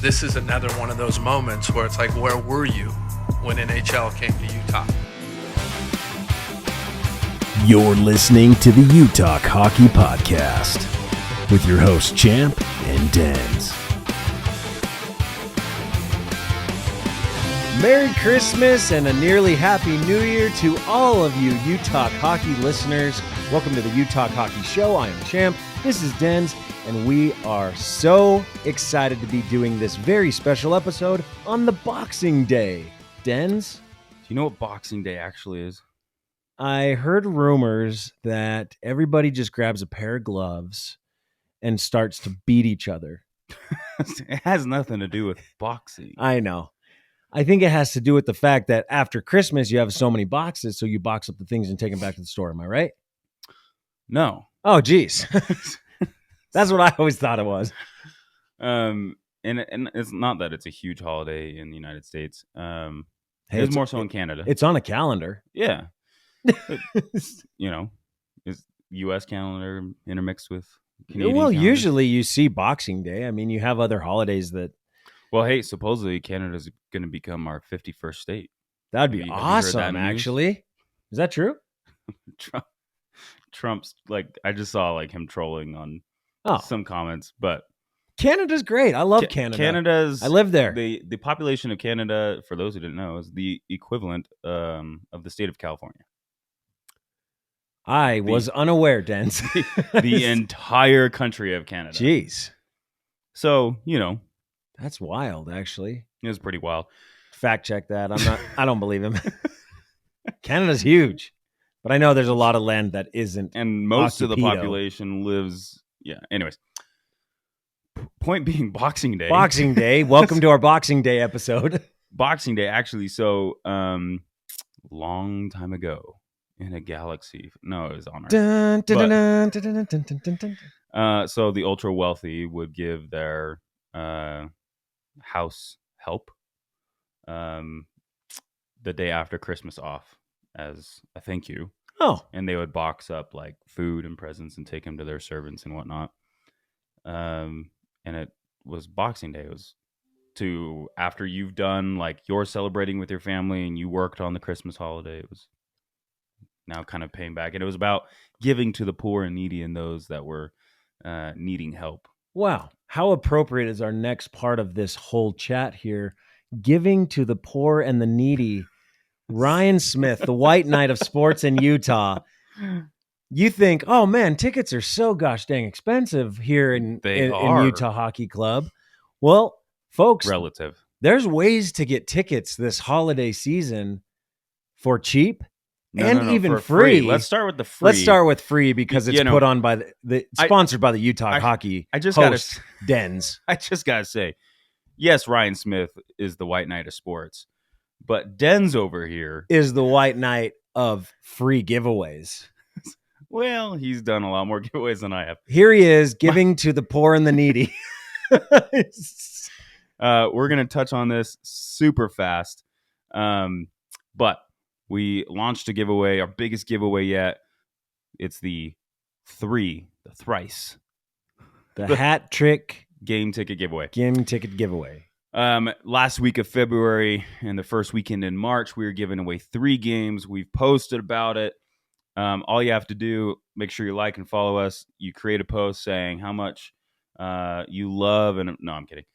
this is another one of those moments where it's like, where were you when NHL came to Utah? You're listening to the UTalk Hockey Podcast with your hosts Champ and Denz. Merry Christmas and a nearly Happy New Year to all of you UTalk Hockey listeners. Welcome to the UTalk Hockey Show. I am Champ. This is Denz, and we are so excited to be doing this very special episode on the Boxing Day. Denz? Do you know what Boxing Day actually is? I heard rumors that everybody just grabs a pair of gloves and starts to beat each other. It has nothing to do with boxing. I know. I think it has to do with the fact that after Christmas, you have so many boxes, so you box up the things and take them back to the store. Am I right? No. Oh, geez. That's what I always thought it was. And it's not that it's a huge holiday in the United States. Hey, It's more so in Canada. It's on a calendar. Yeah. You know, it's U.S. calendar intermixed with Canadian Well, calendar. usually you see Boxing Day. I mean, you have other holidays that... Well, hey, supposedly Canada's going to become our 51st state. That'd be Have you heard that awesome, news? actually. Is that true? Trump's like, I just saw like him trolling on Oh, some comments, but Canada's great. I love Canada. Canada's I live there. The population of Canada, for those who didn't know, is the equivalent of the state of California. I was unaware, Denz. The entire country of Canada. Jeez. So, you know, That's wild, actually. it was pretty wild. Fact check that. I don't believe him. Canada's huge. But I know there's a lot of land that isn't. And most of the Occupido. population lives, yeah. Anyways, point being Boxing Day. Boxing Day. Welcome to our Boxing Day episode. Boxing Day, actually. So, long time ago in a galaxy. No, it was on Earth. Dun, dun, dun, dun, dun, dun, dun, dun, dun. So the ultra wealthy would give their house help the day after Christmas off as a thank you. Oh, And they would box up like food and presents and take them to their servants and whatnot. And it was Boxing Day. It was to after you've done like you're celebrating with your family and you worked on the Christmas holiday. It was now kind of paying back. And it was about giving to the poor and needy and those that were needing help. wow. How appropriate is our next part of this whole chat here? Giving to the poor and the needy. Ryan Smith, the white knight of sports in Utah. You think, oh man, tickets are so gosh dang expensive here in Utah Hockey Club. Well, folks, Relative. there's ways to get tickets this holiday season for cheap and even for free. Let's start with the free. Let's start with free because it's You know, put on by sponsored by the UTalk Hockey I just host, Denz. I just gotta say, yes, Ryan Smith is the white knight of sports, but Denz over here, Is the white knight of free giveaways. well, he's done a lot more giveaways than I have. Here he is giving to the poor and the needy. We're gonna touch on this super fast, but we launched a giveaway, our biggest giveaway yet. It's the thrice The hat trick game ticket giveaway. game ticket giveaway. Last week of February and the first weekend in March, we were giving away 3 games. We've posted about it. All you have to do, make sure you like and follow us. You create a post saying how much you love, and no, I'm kidding.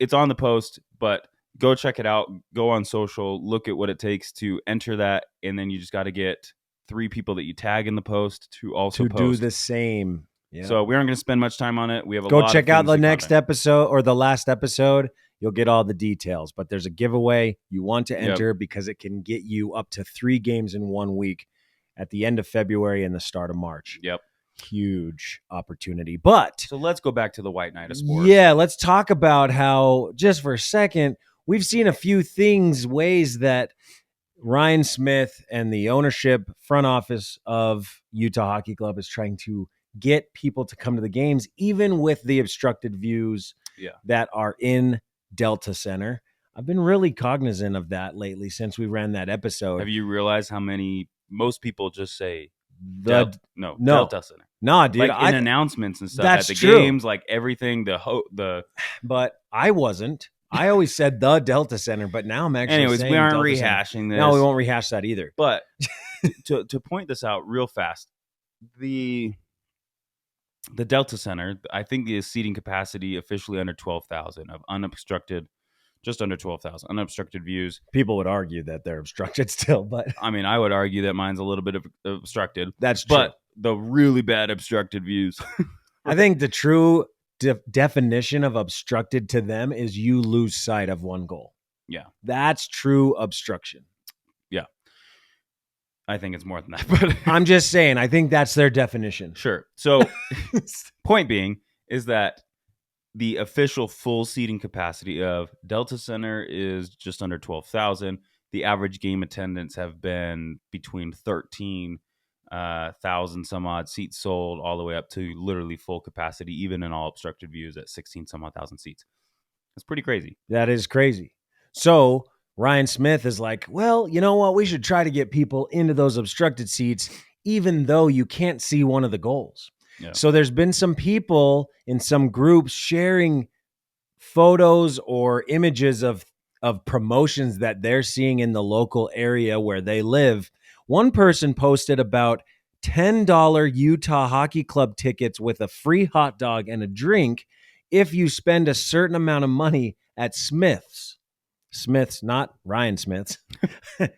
It's on the post, but go check it out. Go on social, look at what it takes to enter that, and then you just got to get 3 people that you tag in the post to also To post. do the same. Yeah. So we aren't going to spend much time on it. We have a Go lot check of out the things to next comment. episode or the last episode. You'll get all the details, but there's a giveaway you want to enter because it can get you up to 3 games in 1 week at the end of February and the start of March. Yep. Huge opportunity. But So let's go back to the white knight of sports. yeah, let's talk about how, just for a second, we've seen a few ways that Ryan Smith and the ownership front office of Utah Hockey Club is trying to get people to come to the games, even with the obstructed views that are in Delta Center. I've been really cognizant of that lately since we ran that episode. Have you realized how most people just say No. Delta Center? Nah, dude. Like in announcements and stuff that's at the true. games, like everything. But I wasn't. I always said the Delta Center, but now I'm actually Anyways, saying we aren't Delta Center. rehashing this. No, we won't rehash that either. But to point this out real fast, the Delta Center, I think the seating capacity officially under 12,000 of unobstructed, just under 12,000 unobstructed views. People would argue that they're obstructed still, but I mean, I would argue that mine's a little bit of obstructed. that's true. But the really bad obstructed views. I think the true definition of obstructed to them is you lose sight of one goal. Yeah. That's true obstruction. Yeah. I think it's more than that. But I'm just saying, I think that's their definition. Sure. So point being is that the official full seating capacity of Delta Center is just under 12,000. The average game attendance have been between 13,000 some odd seats sold all the way up to literally full capacity, even in all obstructed views at 16 some odd thousand seats. That's pretty crazy. That is crazy. So Ryan Smith is like, well, you know what? We should try to get people into those obstructed seats, even though you can't see one of the goals. Yeah. So there's been some people in some groups sharing photos or images of promotions that they're seeing in the local area where they live. One person posted about $10 Utah Hockey Club tickets with a free hot dog and a drink if you spend a certain amount of money at Smith's. Smith's, not Ryan Smith's. I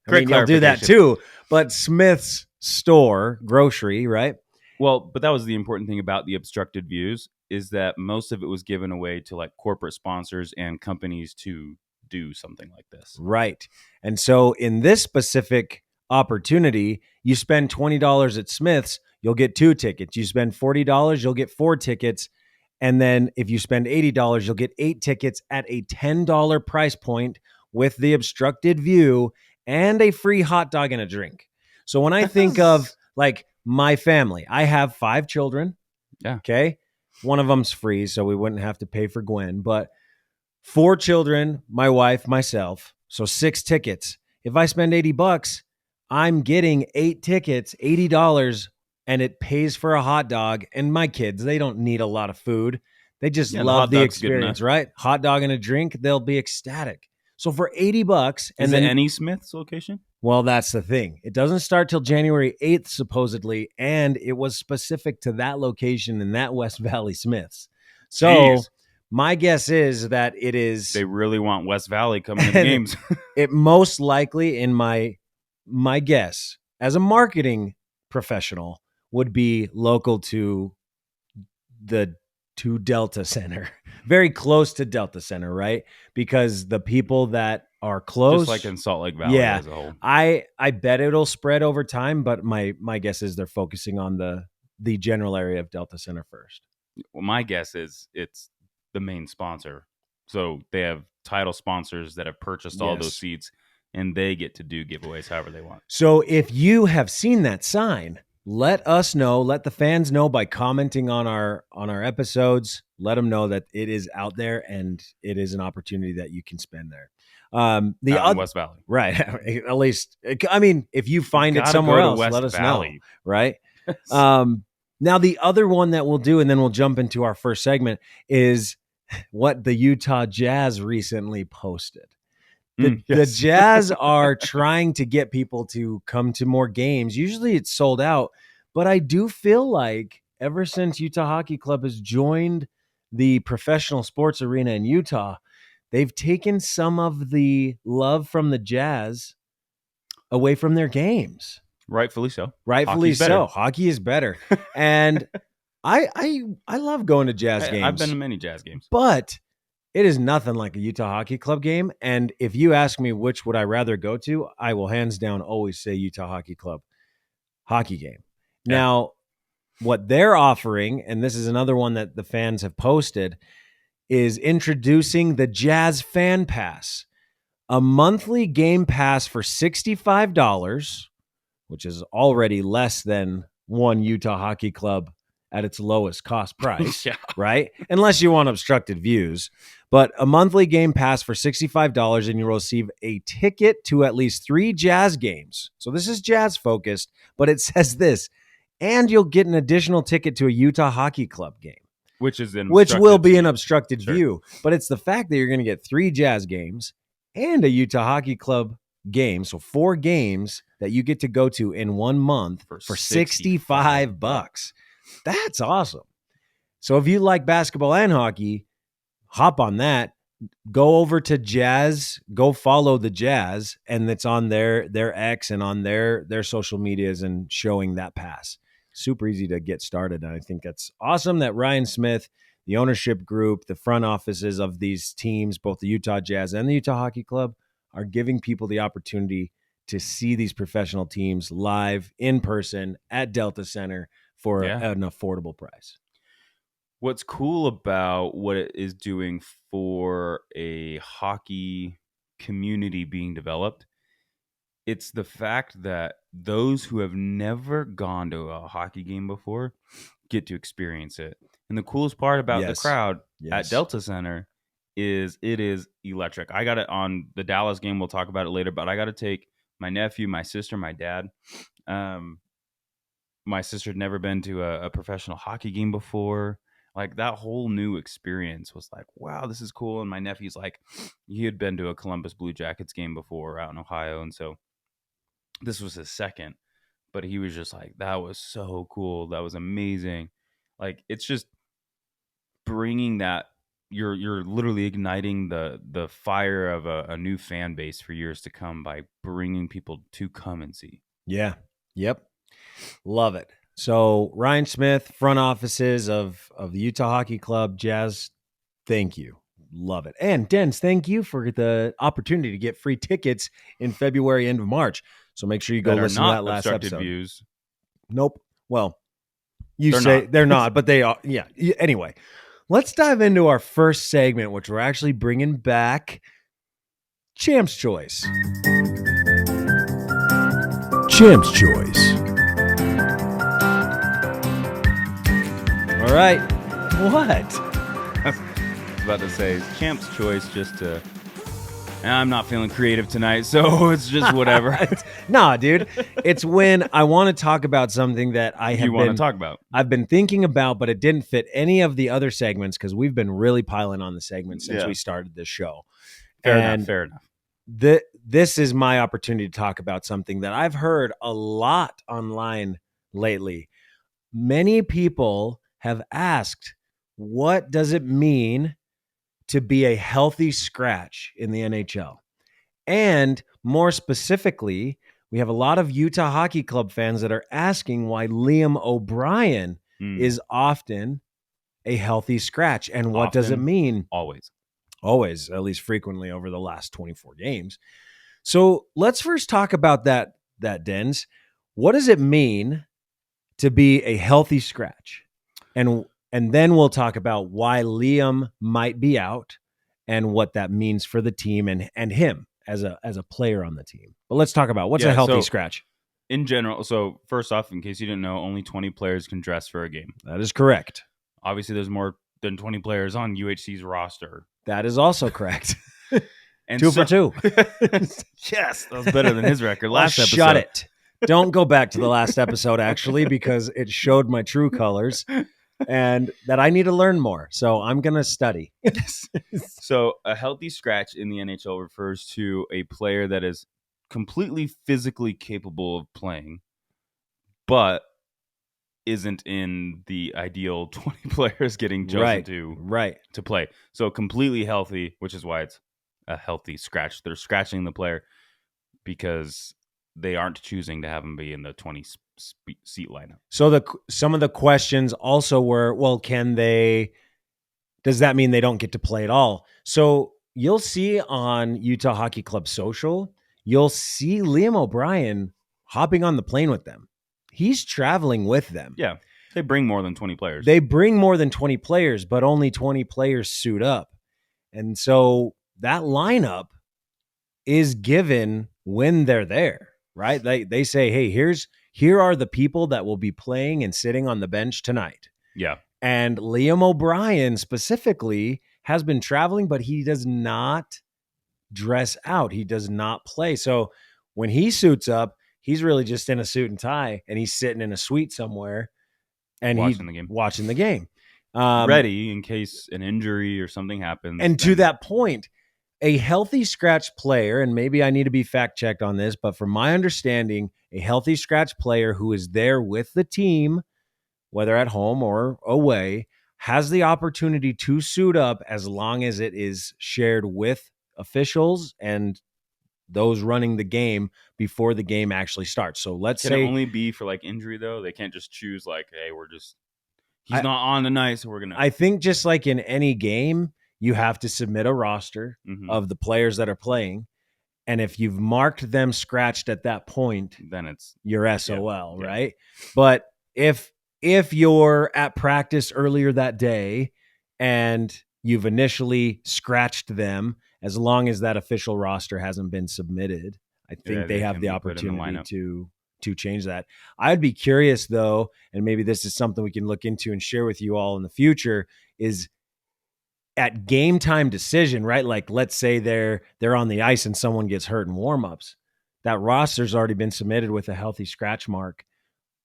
mean, you'll do that too, but Smith's store, grocery, right? Well, but that was the important thing about the obstructed views is that most of it was given away to like corporate sponsors and companies to do something like this. Right. And so in this specific opportunity, you spend $20 at Smith's, you'll get 2 tickets. You spend $40, you'll get 4 tickets. And then if you spend $80, you'll get 8 tickets at a $10 price point with the obstructed view and a free hot dog and a drink. So when I think of like my family, I have 5 children. Yeah. Okay. One of them's free, so we wouldn't have to pay for Gwen, but 4 children, my wife, myself. So 6 tickets. If I spend $80, I'm getting 8 tickets, $80, and it pays for a hot dog. And my kids, they don't need a lot of food. They just love the experience, right? Hot dog and a drink, they'll be ecstatic. So for $80, and then then any Smith's location? Well, that's the thing. It doesn't start till January 8th, supposedly, and it was specific to that location in that West Valley Smith's. So Jeez. My guess is that it is. They really want West Valley coming to the games. It most likely, in my guess, as a marketing professional, would be local to Delta Center, very close to Delta Center, right? Because the people that are close, just like in Salt Lake Valley as a whole. I bet it'll spread over time, but my guess is they're focusing on the general area of Delta Center first. Well, my guess is it's the main sponsor, so they have title sponsors that have purchased all those seats, and they get to do giveaways however they want. So if you have seen that sign, let us know. Let the fans know by commenting on our episodes. Let them know that it is out there and it is an opportunity that you can spend there. The other West Valley, right? At least, I mean, if you find it somewhere else, let us know. Right? Now the other one that we'll do, and then we'll jump into our first segment, is what the Utah Jazz recently posted. The Jazz are trying to get people to come to more games. Usually it's sold out, but I do feel like ever since Utah Hockey Club has joined the professional sports arena in Utah, they've taken some of the love from the Jazz away from their games. Rightfully so. Rightfully so. Hockey is better. And I love going to Jazz games. I've been to many Jazz games. But it is nothing like a Utah Hockey Club game. And if you ask me which would I rather go to, I will hands down always say Utah Hockey Club hockey game. Yeah. Now, what they're offering, and this is another one that the fans have posted, is introducing the Jazz Fan Pass, a monthly game pass for $65, which is already less than one Utah Hockey Club at its lowest cost price, right? Unless you want obstructed views. But a monthly game pass for $65, and you'll receive a ticket to at least 3 Jazz games. So this is Jazz focused, but it says this: and you'll get an additional ticket to a Utah Hockey Club game, which is in which will be an seat. obstructed Sure. view. But it's the fact that you're going to get 3 Jazz games and a Utah Hockey Club game. So 4 games that you get to go to in 1 month for $65. That's awesome. So if you like basketball and hockey, hop on that. Go over to Jazz, go follow the Jazz, and it's on their X and on their social medias and showing that pass. Super easy to get started. And I think that's awesome that Ryan Smith, the ownership group, the front offices of these teams, both the Utah Jazz and the Utah Hockey Club, are giving people the opportunity to see these professional teams live in person at Delta Center for an affordable price. What's cool about what it is doing for a hockey community being developed, it's the fact that those who have never gone to a hockey game before get to experience it. And the coolest part about the crowd at Delta Center is it is electric. I got it on the Dallas game. We'll talk about it later, but I got to take my nephew, my sister, my dad. My sister had never been to a professional hockey game before. Like, that whole new experience was like, wow, this is cool. And my nephew's like, he had been to a Columbus Blue Jackets game before out in Ohio. And so this was his second, but he was just like, that was so cool. That was amazing. Like, it's just bringing that, you're literally igniting the fire of a new fan base for years to come by bringing people to come and see. Yeah. Yep. Love it. So Ryan Smith, front offices of the Utah Hockey Club, Jazz, thank you. Love it. And Denz, thank you for the opportunity to get free tickets in February, end of March. So make sure you go listen to that last episode. Views. Nope. Well, they're not, but they are. Yeah. Anyway, let's dive into our first segment, which we're actually bringing back. Champ's Choice. Champ's Choice. All right. What? I was about to say Champ's Choice just to... I'm not feeling creative tonight, so it's just whatever. Nah, dude. It's when I want to talk about something that I've been thinking about, but it didn't fit any of the other segments because we've been really piling on the segments since we started this show. Fair enough. This is my opportunity to talk about something that I've heard a lot online lately. Many people have asked, what does it mean to be a healthy scratch in the NHL? And more specifically, we have a lot of Utah Hockey Club fans that are asking why Liam O'Brien is often a healthy scratch. And what does it mean? Always, at least frequently over the last 24 games. So let's first talk about that Denz. What does it mean to be a healthy scratch? And then we'll talk about why Liam might be out and what that means for the team and him as a player on the team. But let's talk about what's a healthy scratch. In general, so first off, in case you didn't know, only 20 players can dress for a game. That is correct. Obviously, there's more than 20 players on UHC's roster. That is also correct. And 2 for 2. Yes, that was better than his record last episode. Shut it. Don't go back to the last episode, actually, because it showed my true colors and that I need to learn more. So I'm going to study. So a healthy scratch in the NHL refers to a player that is completely physically capable of playing, but isn't in the ideal 20 players getting chosen to play. So completely healthy, which is why it's a healthy scratch. They're scratching the player because they aren't choosing to have him be in the 20 seat lineup. So some of the questions also were, well, does that mean they don't get to play at all? So you'll see on Utah Hockey Club social, you'll see Liam O'Brien hopping on the plane with them. He's traveling with them. Yeah. They bring more than 20 players. They bring more than 20 players, but only 20 players suit up. And so that lineup is given when they're there, right? They say, hey, here are the people that will be playing and sitting on the bench tonight. Yeah. And Liam O'Brien specifically has been traveling, but he does not dress out. He does not play. So when he suits up, He's really just in a suit and tie, and he's sitting in a suite somewhere, and he's watching the game. Ready in case an injury or something happens. And to that point, a healthy scratch player, and maybe I need to be fact checked on this, but from my understanding, a healthy scratch player who is there with the team, whether at home or away, has the opportunity to suit up as long as it is shared with officials and those running the game before the game actually starts. So let's say it only be for like injury though. They can't just choose like, hey, he's not on tonight, so we're gonna. I think just like in any game, you have to submit a roster of the players that are playing, and if you've marked them scratched at that point, then it's your SOL, right? But if you're at practice earlier that day and you've initially scratched them, as long as that official roster hasn't been submitted, I think they have the opportunity to change that. I'd be curious though, and maybe this is something we can look into and share with you all in the future, is at game time decision, right? Like let's say they're on the ice and someone gets hurt in warmups. That roster's already been submitted with a healthy scratch mark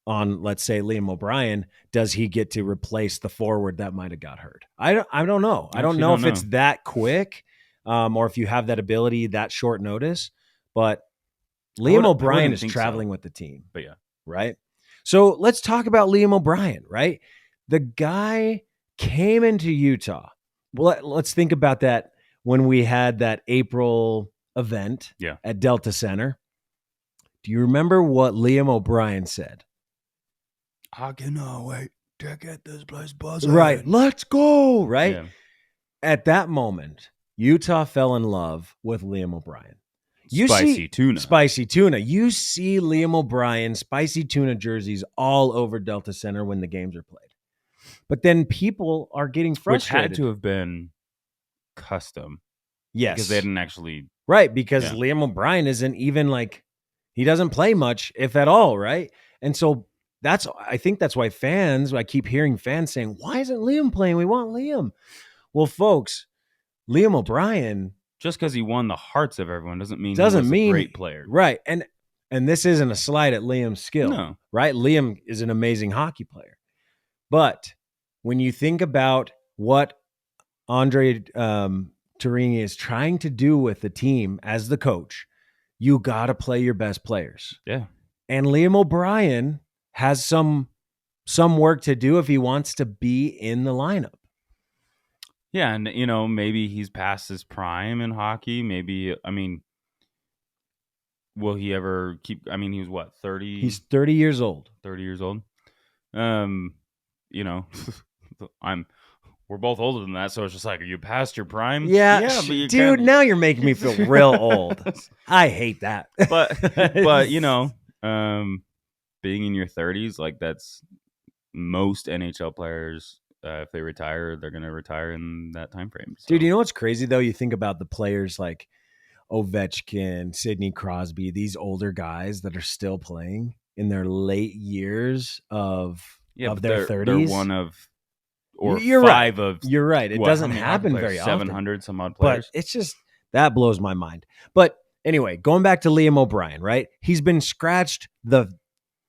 on, let's say, Liam O'Brien. Does he get to replace the forward that might have got hurt? I don't know. I don't know if it's that quick or if you have that ability that short notice. But Liam O'Brien is traveling with the team. But yeah. Right? So let's talk about Liam O'Brien, right? The guy came into Utah. Well, let's think about that when we had that April event at Delta Center. Do you remember what Liam O'Brien said? I cannot wait to get this place buzzing. Right. Let's go. Right. Yeah. At that moment, Utah fell in love with Liam O'Brien. Spicy Tuna. You see Liam O'Brien, Spicy Tuna jerseys all over Delta Center when the games are played. But then people are getting frustrated. Which had to have been custom. Yes. Because they didn't actually. Right. Because Liam O'Brien isn't even like, he doesn't play much, if at all. Right. And so I think that's why I keep hearing fans saying, why isn't Liam playing? We want Liam. Well, folks, Liam O'Brien. Just because he won the hearts of everyone doesn't mean he was a great player. Right. And this isn't a slight at Liam's skill. No. Right. Liam is an amazing hockey player. But when you think about what Andre Torini is trying to do with the team as the coach, you got to play your best players. Yeah. And Liam O'Brien has some work to do if he wants to be in the lineup. Yeah, and maybe he's past his prime in hockey. Maybe, will he ever keep? He was what, 30? He's 30 years old. 30 years old. We're both older than that, so it's just like, are you past your prime? Yeah, but dude, now you're making me feel real old. I hate that. But being in your 30s, like that's most NHL players. If they retire, they're going to retire in that time frame. So. Dude, you know what's crazy though? You think about the players like Ovechkin, Sidney Crosby, these older guys that are still playing in their late years of their 30s. They're one of, or you're five right. of. You're right. It doesn't happen very often. 700 some odd players. But it's just, that blows my mind. But anyway, going back to Liam O'Brien, right? He's been scratched the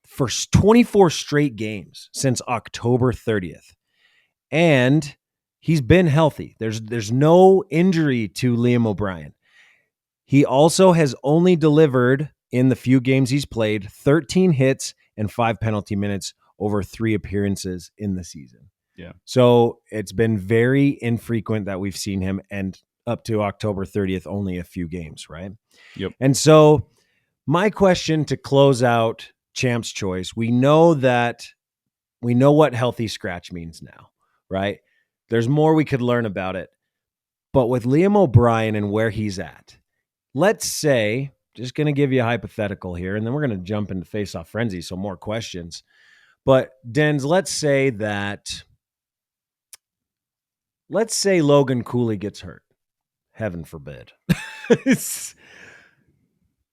first 24 straight games since October 30th. And he's been healthy. There's no injury to Liam O'Brien. He also has only delivered, in the few games he's played, 13 hits and 5 penalty minutes over 3 appearances in the season. Yeah. So it's been very infrequent that we've seen him, and up to October 30th, only a few games, right? Yep. And so my question to close out Champ's Choice, we know what healthy scratch means now. Right? There's more we could learn about it. But with Liam O'Brien and where he's at, let's say, just going to give you a hypothetical here, and then we're going to jump into face-off frenzy, so more questions. But, Denz, let's say Logan Cooley gets hurt. Heaven forbid.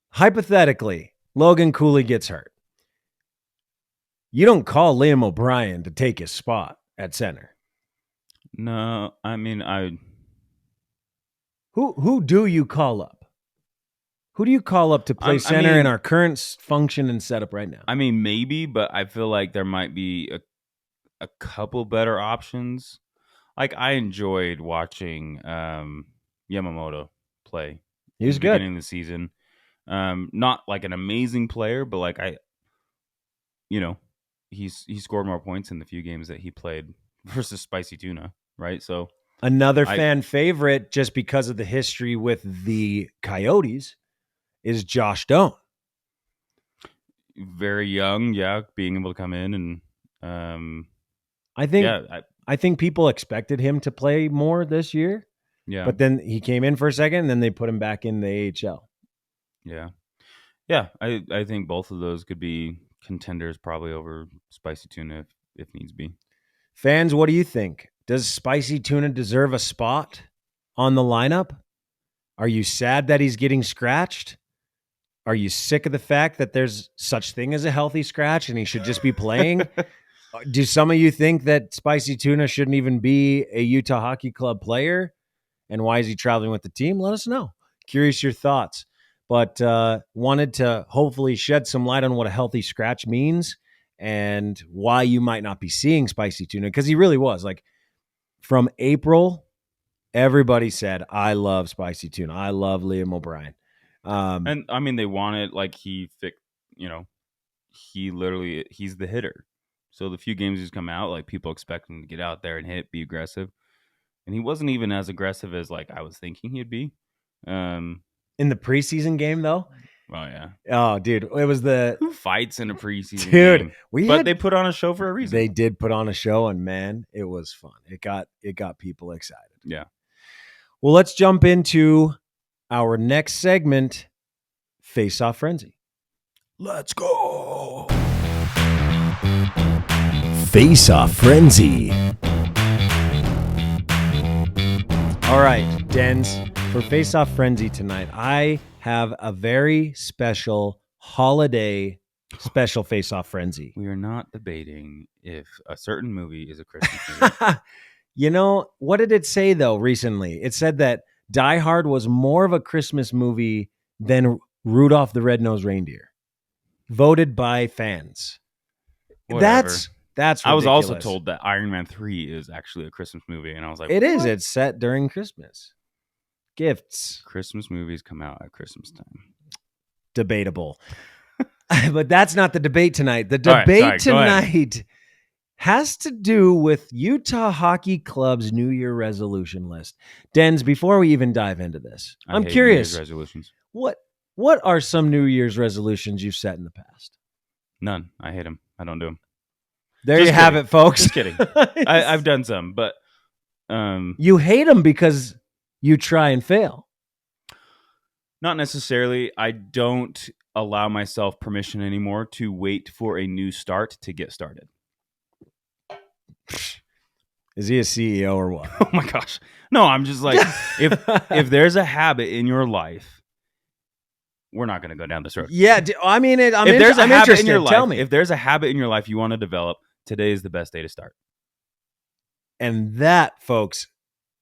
Hypothetically, Logan Cooley gets hurt. You don't call Liam O'Brien to take his spot at center. No, Who do you call up? Who do you call up to play I center mean- in our current function and setup right now? I mean, maybe, but I feel like there might be a couple better options. Like I enjoyed watching Yamamoto play He was in the good. beginning of the season. Not like an amazing player, but like he scored more points in the few games that he played versus Spicy Tuna, right? So Another I- fan favorite, just because of the history with the Coyotes, is Josh Doan. very young, being able to come in and I think yeah, I think people expected him to play more this year, yeah, but then he came in for a second, and then they put him back in the AHL. yeah. I think both of those could be contenders, probably over Spicy Tuna if needs be. Fans, what do you think? Does Spicy Tuna deserve a spot on the lineup? Are you sad that he's getting scratched? Are you sick of the fact that there's such thing as a healthy scratch and he should just be playing? Do some of you think that Spicy Tuna shouldn't even be a Utah Hockey Club player? And why is he traveling with the team? Let us know. Curious your thoughts. But wanted to hopefully shed some light on what a healthy scratch means and why you might not be seeing Spicy Tuna, because he really was. Like, from April, everybody said, I love Spicy Tuna. I love Liam O'Brien. And I mean, they wanted like he's the hitter. So the few games he's come out, like people expect him to get out there and hit, be aggressive, and he wasn't even as aggressive as like I was thinking he'd be. In the preseason game, though, Well, yeah. oh, dude, it was Who fights in a preseason dude. game? They put on a show for a reason. They did put on a show, and man, it was fun. It got people excited. Yeah. Well, let's jump into our next segment, Face Off Frenzy. Let's go. Face Off Frenzy. All right, Denz, for Face Off Frenzy tonight, I have a very special holiday special Face Off Frenzy. We are not debating if a certain movie is a Christmas movie. You know, what did it say, though, recently? It said that Die Hard was more of a Christmas movie than Rudolph the Red-Nosed Reindeer, voted by fans. Whatever. That's I was also ridiculous. told that Iron Man 3 is actually a Christmas movie, and I was like, It is. "What?" It's set during Christmas. Gifts. Christmas movies come out at Christmas time. Debatable. But that's not the debate tonight. The All right, debate sorry, go ahead. tonight has to do with Utah Hockey Club's New Year resolution list. Denz, before we even dive into this, I I'm hate New curious. Year's resolutions. What are some New Year's resolutions you've set in the past? None. I hate them. I don't do them. There Just you have kidding. it, folks. Just kidding. I've done some, but You hate them because you try and fail. not necessarily. I don't allow myself permission anymore to wait for a new start to get started. Is he a CEO or what? Oh my gosh. No, I'm just like, if there's a habit in your life, we're not going to go down this road. Yeah, I mean, I'm If there's a I'm habit interested. in your life, Tell me. if there's a habit in your life you want to develop, today is the best day to start. And that, folks,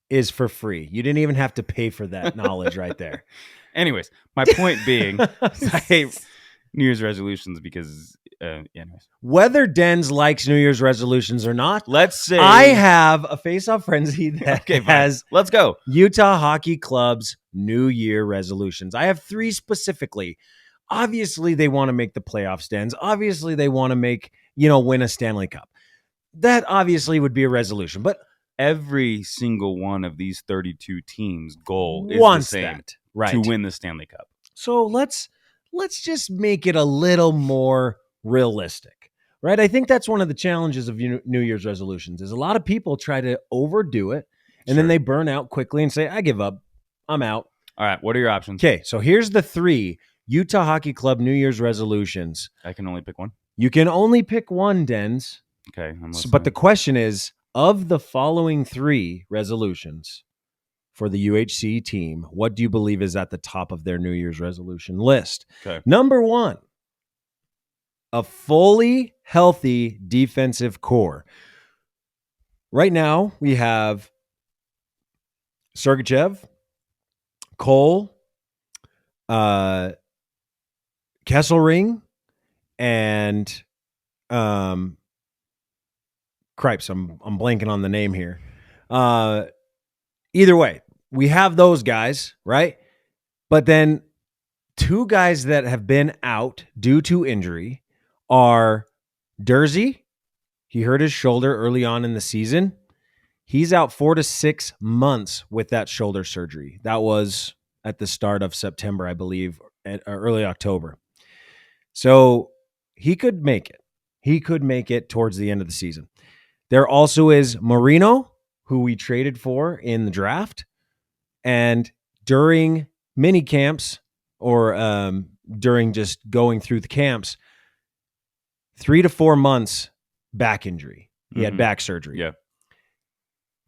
is for free. You didn't even have to pay for that knowledge right there. Anyways, my point being, I hate New Year's resolutions because, anyways. Whether Denz likes New Year's resolutions or not, Let's say I have a face-off frenzy that Okay, fine. has Let's go. Utah Hockey Club's New Year resolutions. I have 3 specifically. Obviously, they want to make the playoffs, Denz. Obviously, they want to make, win a Stanley Cup. That obviously would be a resolution, but Every single one of these 32 teams' goal is wants the same that, right? to win the Stanley Cup. So let's just make it a little more realistic, right? I think that's one of the challenges of New Year's resolutions is a lot of people try to overdo it, and then Sure. they burn out quickly and say, I give up. I'm out. All right, what are your options? Okay, so here's the 3 Utah Hockey Club New Year's resolutions. I can only pick one. You can only pick one, Denz. Okay, I'm listening. But the question is, of the following 3 resolutions for the UHC team, what do you believe is at the top of their New Year's resolution list? Okay. Number 1, a fully healthy defensive core. Right now, we have Sergachev, Cole, Kesselring and Cripes. I'm blanking on the name here. Either way, we have those guys, right? But then two guys that have been out due to injury are Dersey. He hurt his shoulder early on in the season. He's out 4 to 6 months with that shoulder surgery. That was at the start of September, I believe, early October. So he could make it. He could make it towards the end of the season. There also is Marino, who we traded for in the draft. And during mini camps or during just going through the camps, 3 to 4 months back injury. He had back surgery. Yeah.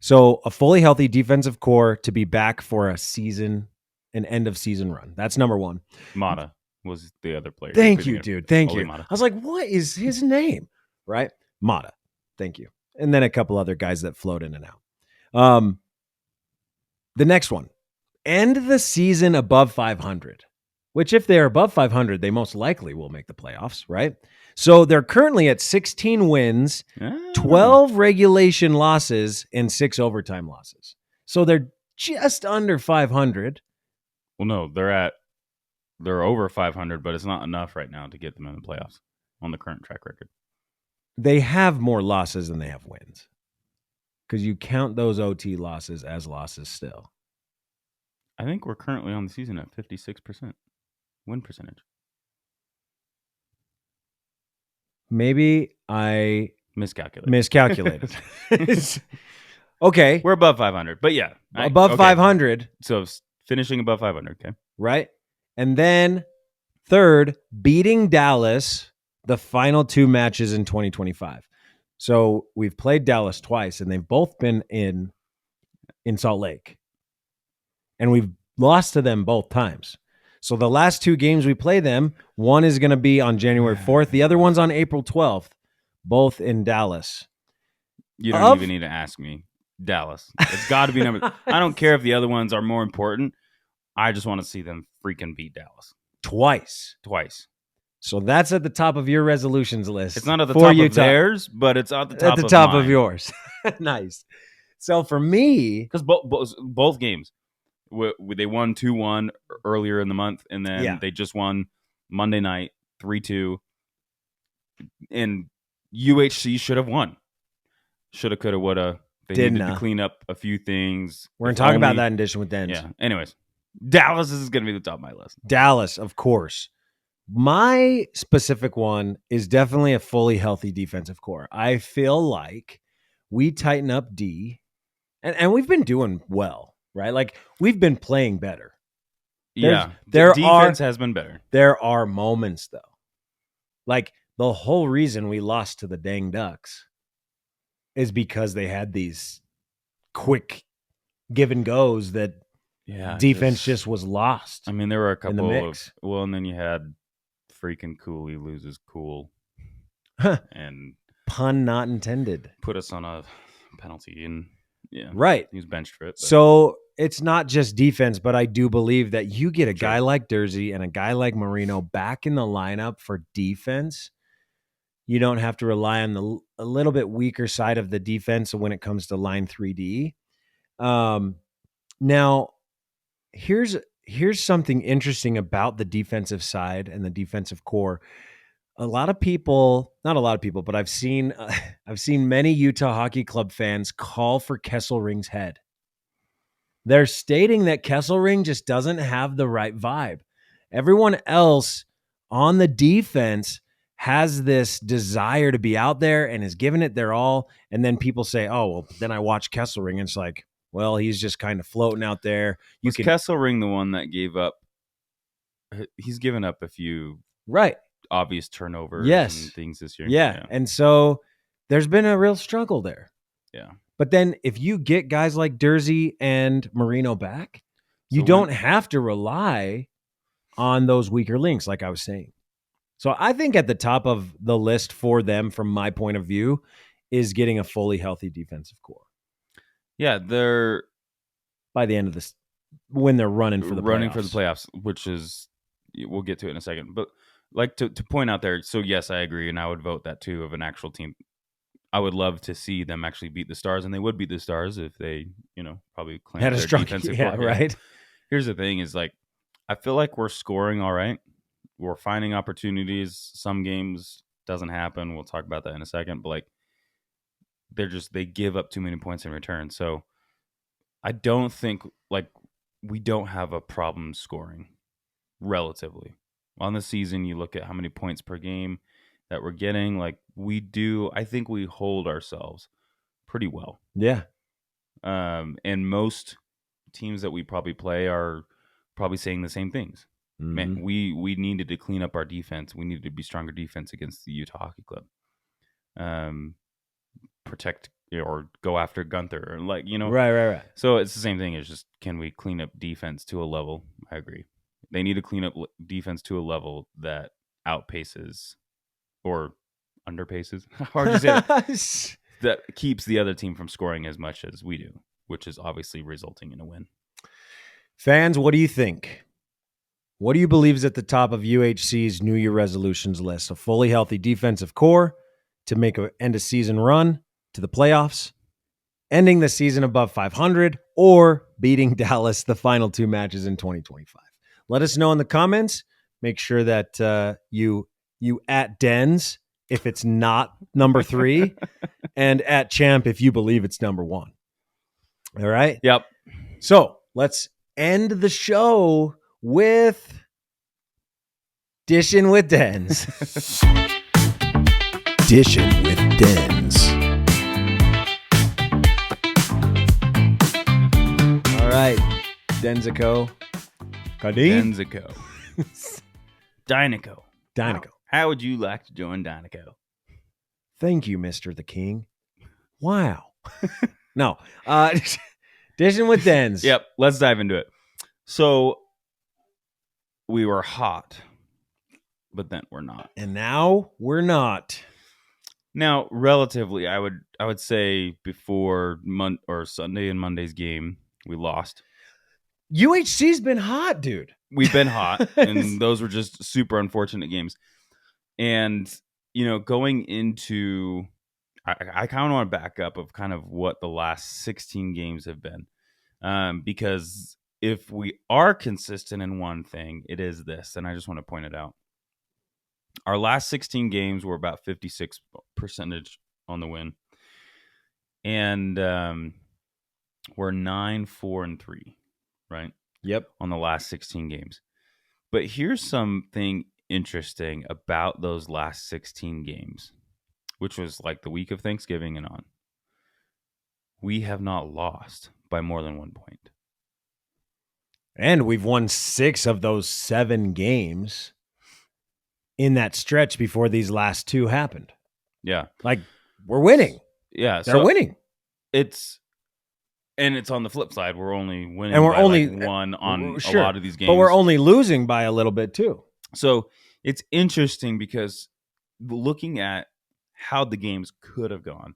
So a fully healthy defensive core to be back for a season, an end of season run. That's number one. Mata was the other player. Thank you, dude. Thank you. Mata. I was like, what is his name? Right? Mata. Thank you. And then a couple other guys that float in and out. The next one, end the season above 500, which if they're above 500, they most likely will make the playoffs, right? So they're currently at 16 wins, 12 regulation losses, and 6 overtime losses. So they're just under 500. Well, no, they're over 500, but it's not enough right now to get them in the playoffs on the current track record. They have more losses than they have wins because you count those OT losses as losses still. I think we're currently on the season at 56% win percentage. Maybe I miscalculated. Okay. We're above 500, but yeah. Above 500. So finishing above 500, okay. Right? And then third, beating Dallas the final 2 matches in 2025. So we've played Dallas twice, and they've both been in Salt Lake. And we've lost to them both times. So the last 2 games we play them, one is going to be on January 4th. The other one's on April 12th, both in Dallas. You don't even need to ask me. Dallas. It's got to be number. I don't care if the other ones are more important. I just want to see them freaking beat Dallas. Twice. So that's at the top of your resolutions list. It's not at the top of theirs, but it's at the top of yours. Nice. So for me, because both games, they won 2-1 earlier in the month, and then they just won Monday night 3-2. And UHC should have won. Shoulda, coulda, woulda. They needed to clean up a few things. We're going to talk about that in addition with Denz. Yeah. Anyways, Dallas is going to be the top of my list. Dallas, of course. My specific one is definitely a fully healthy defensive core. I feel like we tighten up D, and we've been doing well, right? Like, we've been playing better. Defense has been better. There are moments, though. Like, the whole reason we lost to the dang Ducks is because they had these quick give and goes that defense just was lost. I mean, there were a couple in the mix. And then you had freaking Cooley loses cool. And pun not intended. Put us on a penalty, and right. He was benched for it. But. So it's not just defense, but I do believe that you get a guy like Dersey and a guy like Marino back in the lineup for defense. You don't have to rely on a little bit weaker side of the defense when it comes to line 3D. Now, here's something interesting about the defensive side and the defensive core. Not a lot of people, but I've seen many Utah Hockey Club fans call for Kesselring's head. They're stating that Kesselring just doesn't have the right vibe. Everyone else on the defense has this desire to be out there and is giving it their all. And then people say, oh, well, then I watch Kesselring and it's like, well, he's just kind of floating out there. Was Kesselring the one that gave up? He's given up a few obvious turnovers and things this year. Yeah. And so there's been a real struggle there. Yeah. But then if you get guys like Dersey and Marino back, you don't have to rely on those weaker links, like I was saying. So I think at the top of the list for them, from my point of view, is getting a fully healthy defensive core. Yeah, they're by the end of this when they're running for the playoffs, which is we'll get to it in a second. But like to point out there, so yes, I agree, and I would vote that too of an actual team. I would love to see them actually beat the Stars, and they would beat the Stars if they, probably claim Had a their strong, defensive yeah, core. right. Here's the thing: is like I feel like we're scoring all right. We're finding opportunities. Some games doesn't happen. We'll talk about that in a second. But like they give up too many points in return. So I don't think like we don't have a problem scoring relatively. On the season, you look at how many points per game that we're getting, like we do. I think we hold ourselves pretty well. Yeah. And most teams that we probably play are probably saying the same things. Man, we needed to clean up our defense. We needed to be stronger defense against the Utah Hockey Club. Protect or go after Gunther, or Right. So it's the same thing. It's just, can we clean up defense to a level? I agree. They need to clean up defense to a level that outpaces or underpaces. How hard do you say that? That keeps the other team from scoring as much as we do, which is obviously resulting in a win. Fans, what do you think? What do you believe is at the top of UHC's New Year resolutions list? A fully healthy defensive core to make an end-of-season run to the playoffs, ending the season above 500, or beating Dallas the final 2 matches in 2025. Let us know in the comments. Make sure that you at Denz if it's not number 3, and at Champ if you believe it's number 1. All right? Yep. So let's end the show with Dishing with Denz. Dishing with Denz. All right, Denzico. Kadim? Denzico. Dynaco. How would you like to join Dynaco? Thank you, Mr. the King. Wow. No. Dishing with Denz. Yep. Let's dive into it. So we were hot, but then we're not. And now we're not. Now, relatively, I would say before Sunday and Monday's game, we lost. UHC's been hot, dude. We've been hot, and those were just super unfortunate games. And, going into, I kind of want to back up of kind of what the last 16 games have been. Because if we are consistent in one thing, it is this, and I just want to point it out. Our last 16 games were about 56% on the win. And we're 9-4-3, right? Yep. On the last 16 games. But here's something interesting about those last 16 games, which was like the week of Thanksgiving and on. We have not lost by more than 1 point. And we've won 6 of those 7 games in that stretch before these last 2 happened. Yeah. Like, we're winning. Yeah. They're winning. It's on the flip side. We're only winning and we're by only like 1 on sure, a lot of these games. But we're only losing by a little bit too. So it's interesting because looking at how the games could have gone,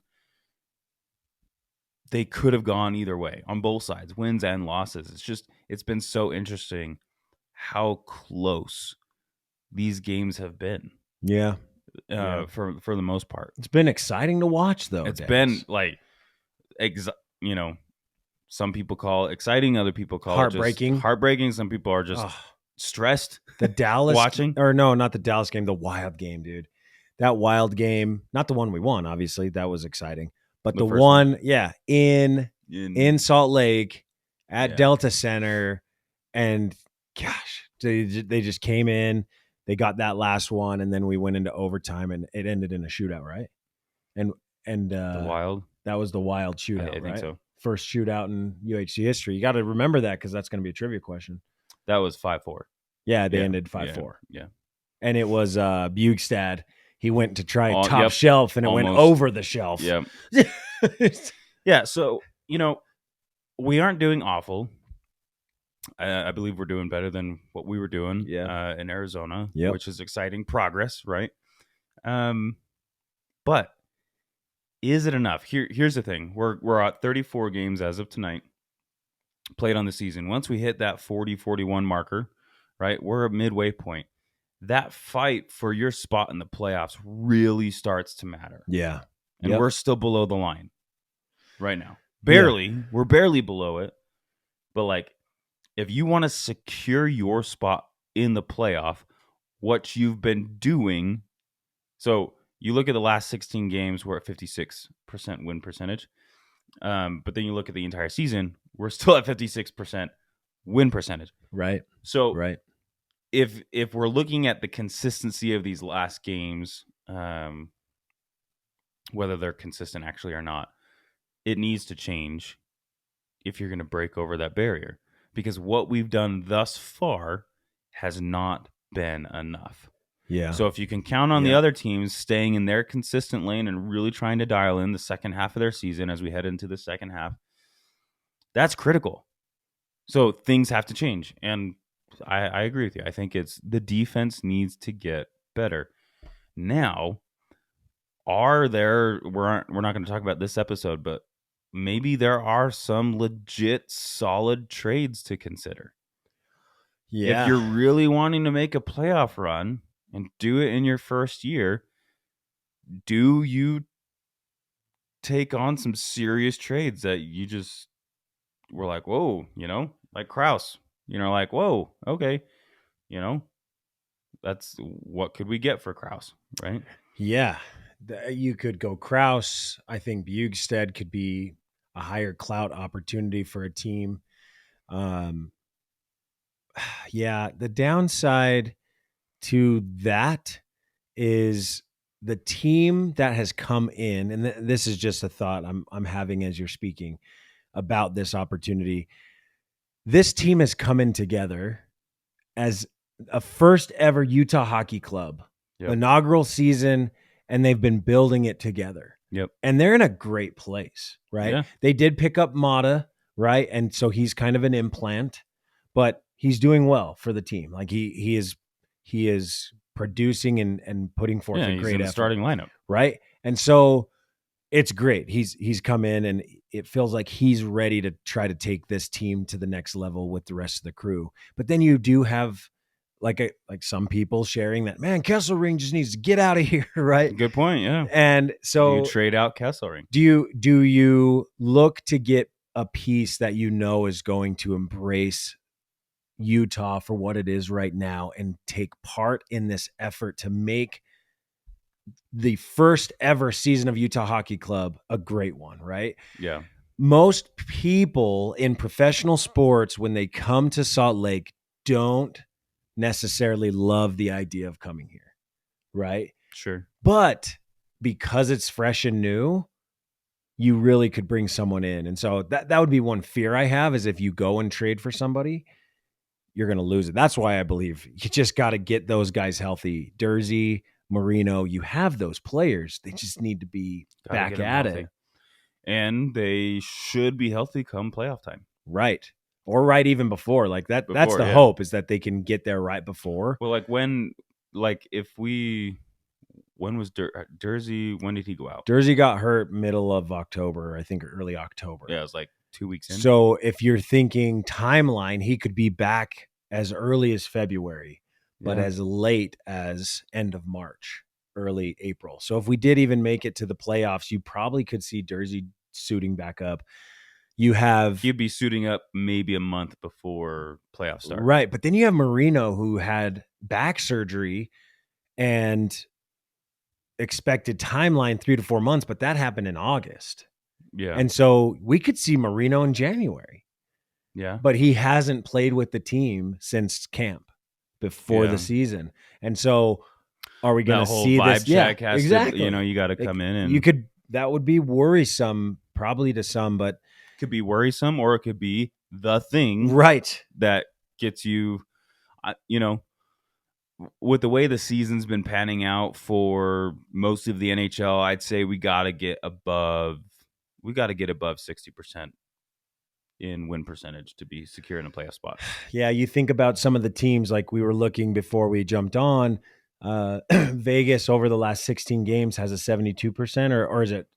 they could have gone either way on both sides, wins and losses. It's been so interesting how close these games have been. Yeah. For the most part. It's been exciting to watch, though. It's Denz. been like, some people call it exciting, other people call heartbreaking. It just heartbreaking. Some people are just stressed. The Dallas watching, or no, not the Dallas game, the Wild game, dude. That Wild game, not the one we won, obviously, that was exciting, but the one, in Salt Lake at Delta Center, and gosh, they just came in, they got that last one, and then we went into overtime, and it ended in a shootout, right? And the Wild, that was the Wild shootout, I think so. First shootout in UHC history. You got to remember that because that's going to be a trivia question. That was 5-4. Yeah, they ended 5-4. Yeah. And it was Bugstad. He went to try top yep. shelf, and it Almost. went over the shelf. Yeah. Yeah, so, we aren't doing awful. I believe we're doing better than what we were doing in Arizona, which is exciting progress, right? But is it enough? Here's the thing. We're at 34 games as of tonight, played on the season. Once we hit that 40-41 marker, right? We're a midway point. That fight for your spot in the playoffs really starts to matter. Yeah. And we're still below the line right now. Yeah. Barely. We're barely below it. But like, if you want to secure your spot in the playoff, what you've been doing. So you look at the last 16 games, we're at 56% win percentage. But then you look at the entire season, we're still at 56% win percentage. Right. So Right. if we're looking at the consistency of these last games, whether they're consistent actually or not, it needs to change if you're going to break over that barrier, because what we've done thus far has not been enough. Yeah. So if you can count on the other teams staying in their consistent lane and really trying to dial in the second half of their season as we head into the second half, that's critical. So things have to change. And I agree with you. I think it's the defense needs to get better. Now, we're not going to talk about this episode, but maybe there are some legit solid trades to consider. Yeah. If you're really wanting to make a playoff run and do it in your first year, do you take on some serious trades that you just were like, whoa, like Krause, like, whoa, okay, that's what could we get for Krause, right? Yeah. You could go Kraus. I think Bugstead could be a higher clout opportunity for a team. Yeah, the downside to that is the team that has come in, and this is just a thought I'm having as you're speaking about this opportunity. This team has come in together as a first ever Utah Hockey Club inaugural season, and they've been building it together. Yep. And they're in a great place, right? Yeah. They did pick up Mata, right? And so he's kind of an implant, but he's doing well for the team. Like he is producing and putting forth a great effort. Starting lineup, right? And so it's great. He's come in, and it feels like he's ready to try to take this team to the next level with the rest of the crew. But then you do have like some people sharing that, man, Kesselring just needs to get out of here, right? Good point, yeah. And so do you trade out Kesselring? Do you look to get a piece that you know is going to embrace Utah for what it is right now and take part in this effort to make the first ever season of Utah Hockey Club a great one, right? Yeah. Most people in professional sports, when they come to Salt Lake, don't necessarily love the idea of coming here, right? Sure. But because it's fresh and new, you really could bring someone in. And so that would be one fear I have, is if you go and trade for somebody, you're going to lose it. That's why I believe you just got to get those guys healthy. Dursey, Marino, you have those players. They just need to be back at it. And they should be healthy come playoff time. Right. Or right even before. Like that's the hope, is that they can get there right before. Well, when was Dursey? When did he go out? Dursey got hurt middle of October, I think early October. Yeah, it was like 2 weeks in. So if you're thinking timeline, he could be back as early as February, but as late as end of March, early April. So if we did even make it to the playoffs, you probably could see Dursey suiting back up. He'd be suiting up maybe a month before playoffs start. Right. But then you have Marino, who had back surgery and expected timeline 3 to 4 months, but that happened in August. Yeah. And so we could see Marino in January. Yeah. But he hasn't played with the team since camp before the season. And so are we going to see this? Yeah, exactly. You got to come in and that would be worrisome probably to some, but could be worrisome, or it could be the thing that gets you, with the way the season's been panning out for most of the NHL, I'd say we got to get above 60% in win percentage to be secure in a playoff spot. Yeah, you think about some of the teams, like we were looking before we jumped on. Vegas over the last 16 games has a 72%, or is it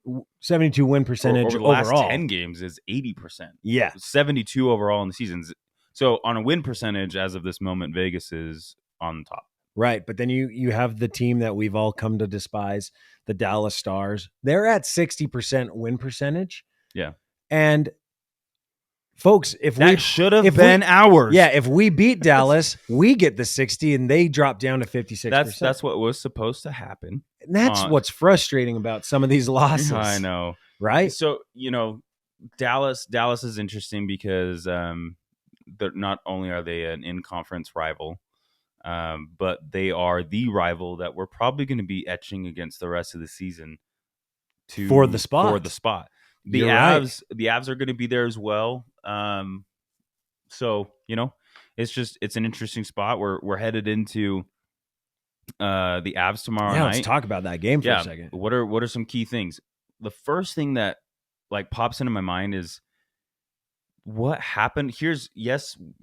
72 win percentage over the overall? last 10 games is 80%. Yeah, 72 overall in the seasons. So on a win percentage, as of this moment, Vegas is on top. Right. But then you have the team that we've all come to despise, the Dallas Stars. They're at 60% win percentage. Yeah. And folks, if That should have been ours. Yeah, if we beat Dallas, we get the 60 and they drop down to 56%. That's what was supposed to happen. And that's what's frustrating about some of these losses. I know. Right? So, Dallas is interesting because they're not only are they an in-conference rival, but they are the rival that we're probably going to be etching against the rest of the season for the spot. The Avs are going to be there as well. So, it's an interesting spot. We're headed into the Avs tomorrow night. Let's talk about that game for a second. What are some key things? The first thing that pops into my mind is what happened.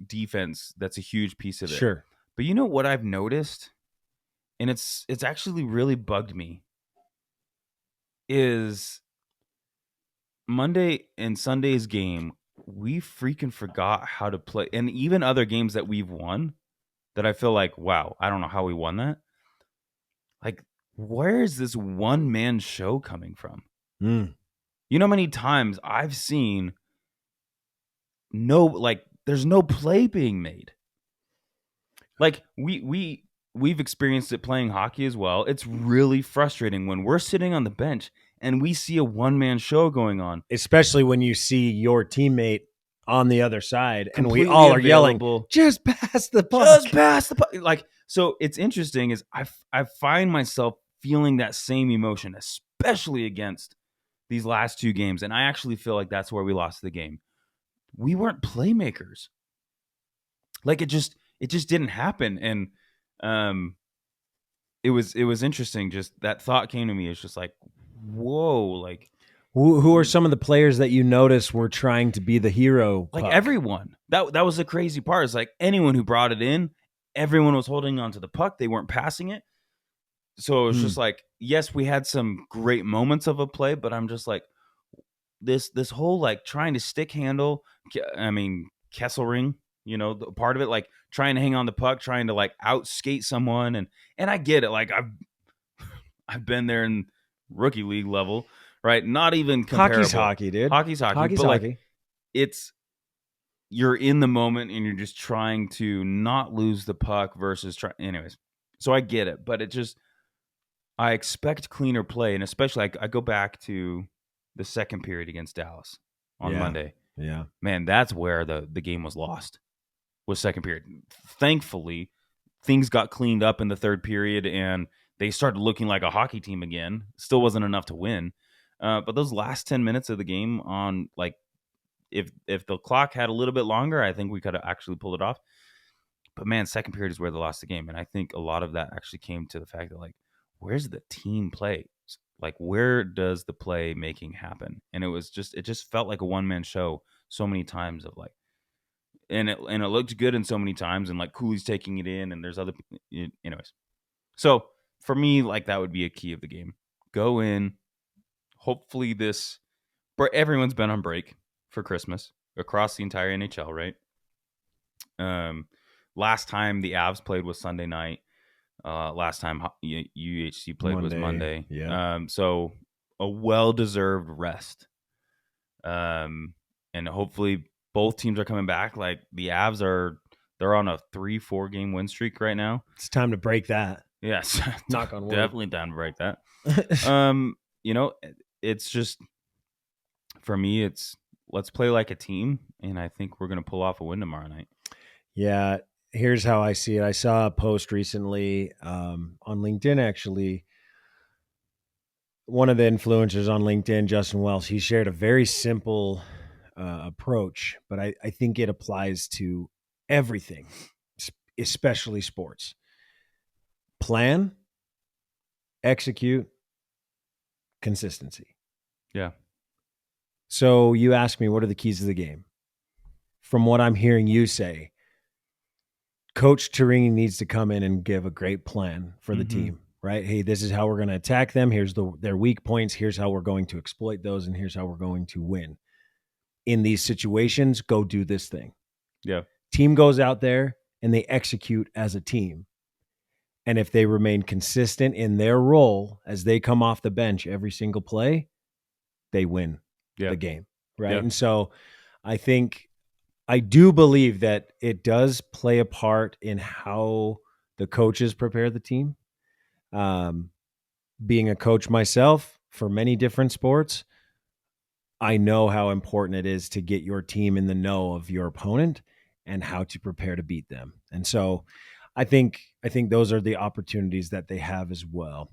Defense. That's a huge piece of it. Sure. But you know what I've noticed, and it's actually really bugged me, is Monday and Sunday's game, we freaking forgot how to play. And even other games that we've won that I feel like, wow, I don't know how we won that. Like, where is this one-man show coming from? You know how many times I've seen there's no play being made. Like, we've experienced it playing hockey as well. It's really frustrating when we're sitting on the bench and we see a one-man show going on. Especially when you see your teammate on the other side and we Completely all are available. yelling, just pass the puck. Just pass the puck. So it's interesting is I find myself feeling that same emotion, especially against these last two games. And I actually feel like that's where we lost the game. We weren't playmakers. Like it just didn't happen. And it was interesting. Just that thought came to me. It's just like, whoa, like who are some of the players that you notice were trying to be the hero? Like puck? Everyone. That was the crazy part. It's like anyone who brought it in, everyone was holding on to the puck. They weren't passing it. So it was just like, yes, we had some great moments of a play, but I'm just like, this whole like trying to stick handle, I mean, Kesselring, the part of it, like trying to hang on the puck, trying to like out skate someone. And I get it. Like I've been there in rookie league level, right? Not even comparable. Hockey's hockey, dude. Hockey's hockey. Hockey's but hockey. Like, you're in the moment and you're just trying to not lose the puck versus anyways. So I get it, but I expect cleaner play. And especially I go back to the second period against Dallas on Monday. Yeah. Man, that's where the game was lost, was second period. Thankfully, things got cleaned up in the third period and they started looking like a hockey team again. Still wasn't enough to win. But those last 10 minutes of the game on like, if the clock had a little bit longer, I think we could have actually pulled it off. But man, second period is where they lost the game. And I think a lot of that actually came to the fact that like, where's the team play? Like, where does the play making happen? And it just felt like a one-man show so many times of like, and it looked good in so many times, and like Cooley's taking it in and there's other, anyways. So for me, like that would be a key of the game. Go in, hopefully everyone's been on break for Christmas across the entire NHL, right? Last time the Avs played was Sunday night. Last time UHC played was Monday. Yeah. So a well-deserved rest. And hopefully both teams are coming back. Like the Avs they're on a 3-4 game win streak right now. It's time to break that. Yes. Knock on wood. Definitely time to break that. It's just, for me, let's play like a team. And I think we're going to pull off a win tomorrow night. Yeah. Here's how I see it. I saw a post recently on LinkedIn, actually. One of the influencers on LinkedIn, Justin Wells, he shared a very simple approach, but I think it applies to everything, especially sports. Plan, execute, consistency. Yeah. So you ask me, what are the keys to the game? From what I'm hearing you say, Coach Turini needs to come in and give a great plan for the team, right? Hey, this is how we're going to attack them. Here's their weak points. Here's how we're going to exploit those. And here's how we're going to win. In these situations, go do this thing. Yeah. Team goes out there and they execute as a team. And if they remain consistent in their role as they come off the bench every single play, they win the game, right? Yeah. And so I do believe that it does play a part in how the coaches prepare the team. Being a coach myself for many different sports, I know how important it is to get your team in the know of your opponent and how to prepare to beat them. And so I think those are the opportunities that they have as well.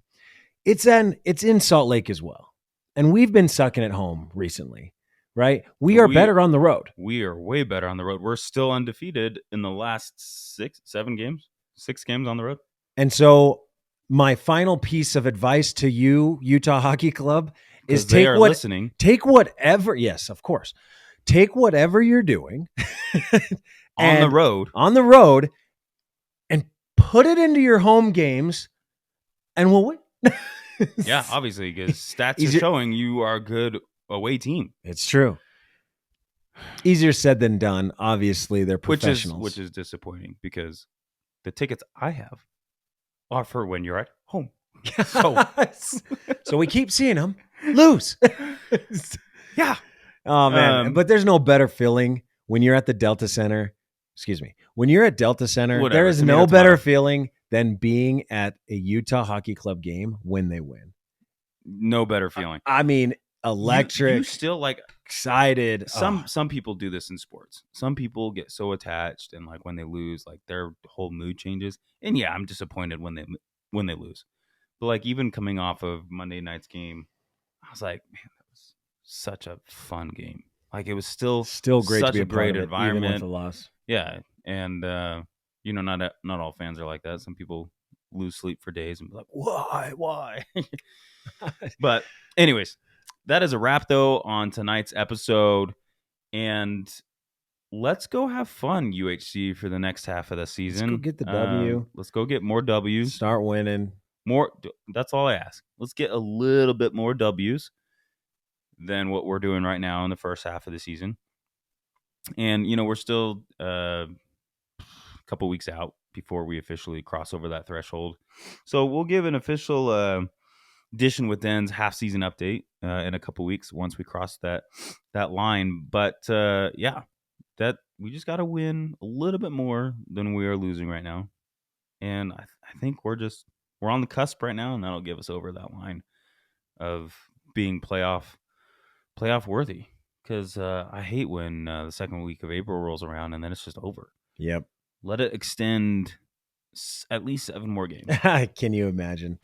It's in Salt Lake as well. And we've been sucking at home recently, right? We are better on the road. We are way better on the road. We're still undefeated in the last 6 games on the road. And so my final piece of advice to you, Utah Hockey Club, is listening. Take whatever, yes, of course. Take whatever you're doing on the road and put it into your home games and we'll win. Yeah, obviously, because stats are showing you are a good away team. It's true. Easier said than done. Obviously, they're professionals. Which is disappointing because the tickets I have are for when you're at home. So we keep seeing them lose. Yeah. Oh, man. But there's no better feeling when you're at the Delta Center. Excuse me. When you're at Delta Center, there is no better feeling than being at a Utah Hockey Club game when they win. No better feeling. I mean, electric. You still excited. Some people do this in sports. Some people get so attached, and when they lose, their whole mood changes. And yeah, I'm disappointed when they lose. But even coming off of Monday night's game, I was like, man, that was such a fun game. It was still great such to be a great part environment. Even with the loss. Yeah, and not all fans are like that. Some people lose sleep for days and be like, why? But anyways, that is a wrap though on tonight's episode, and let's go have fun, UHC, for the next half of the season. Let's go get the W. Let's go get more W's. Start winning. More. That's all I ask. Let's get a little bit more W's than what we're doing right now in the first half of the season. And, we're still a couple weeks out before we officially cross over that threshold. So we'll give an official edition with Denz half-season update in a couple weeks once we cross that line. But, that we just got to win a little bit more than we are losing right now. And I think we're on the cusp right now, and that'll give us over that line of being playoff worthy. Because I hate when the second week of April rolls around and then it's just over. Yep. Let it extend at least 7 more games. Can you imagine?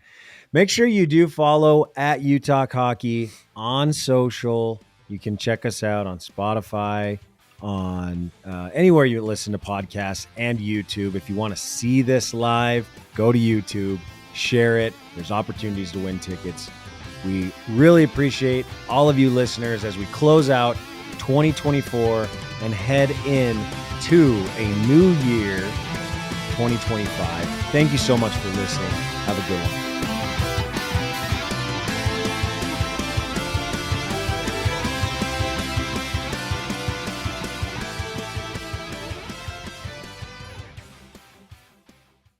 Make sure you do follow at UTalk Hockey on social. You can check us out on Spotify, on anywhere you listen to podcasts, and YouTube. If you want to see this live, go to YouTube, share it. There's opportunities to win tickets. We really appreciate all of you listeners as we close out 2024 and head into a new year, 2025. Thank you so much for listening. Have a good one.